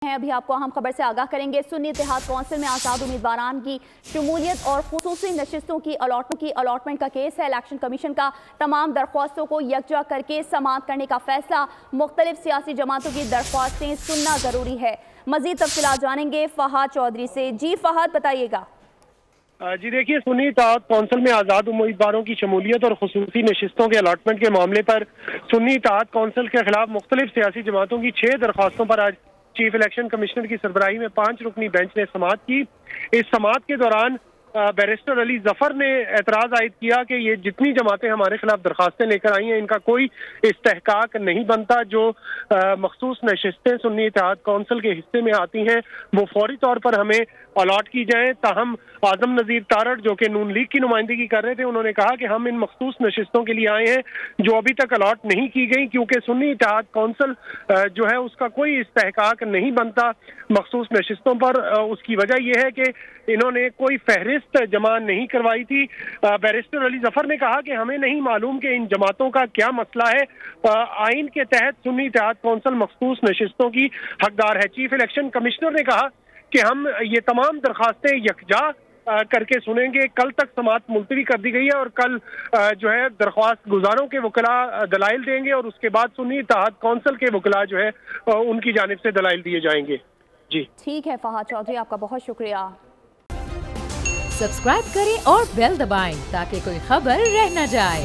ابھی آپ کو اہم خبر سے آگاہ کریں گے۔ سنی اتحاد کونسل میں آزاد امیدواران کی شمولیت اور خصوصی نشستوں کی الاٹمنٹ کا کیس ہے۔ الیکشن کمیشن کا تمام درخواستوں کو یکجا کر کے سماعت کرنے کا فیصلہ۔ مختلف سیاسی جماعتوں کی درخواستیں سننا ضروری ہے۔ مزید تفصیلات جانیں گے فہد چودھری سے۔ جی فہد، بتائیے گا۔ جی دیکھیے، سنی اتحاد کونسل میں آزاد امیدواروں کی شمولیت اور خصوصی نشستوں کے الاٹمنٹ کے معاملے پر سنی اتحاد کونسل کے خلاف مختلف سیاسی جماعتوں کی 6 درخواستوں پر آج چیف الیکشن کمشنر کی سربراہی میں 5 رکنی بینچ نے سماعت کی۔ اس سماعت کے دوران بیرسٹر علی ظفر نے اعتراض عائد کیا کہ یہ جتنی جماعتیں ہمارے خلاف درخواستیں لے کر آئی ہیں ان کا کوئی استحقاق نہیں بنتا۔ جو مخصوص نشستیں سنی اتحاد کونسل کے حصے میں آتی ہیں وہ فوری طور پر ہمیں الاٹ کی جائیں۔ تاہم اعظم نذیر تارڑ جو کہ نون لیگ کی نمائندگی کر رہے تھے، انہوں نے کہا کہ ہم ان مخصوص نشستوں کے لیے آئے ہیں جو ابھی تک الاٹ نہیں کی گئی، کیونکہ سنی اتحاد کونسل جو ہے اس کا کوئی استحقاق نہیں بنتا مخصوص نشستوں پر۔ اس کی وجہ یہ ہے کہ انہوں نے کوئی فہرست جمع نہیں کروائی تھی۔ بیرسٹر علی ظفر نے کہا کہ ہمیں نہیں معلوم کہ ان جماعتوں کا کیا مسئلہ ہے۔ آئین کے تحت سنی اتحاد کونسل مخصوص نشستوں کی حقدار ہے۔ چیف الیکشن کمشنر نے کہا کہ ہم یہ تمام درخواستیں یکجا کر کے سنیں گے۔ کل تک سماعت ملتوی کر دی گئی ہے اور کل جو ہے درخواست گزاروں کے وکلاء دلائل دیں گے اور اس کے بعد سنی اتحاد کونسل کے وکلاء جو ہے ان کی جانب سے دلائل دیے جائیں گے۔ جی ٹھیک ہے فہد چودھری، آپ کا بہت شکریہ۔ سبسکرائب کریں اور بیل دبائیں تاکہ کوئی خبر رہ نہ جائے۔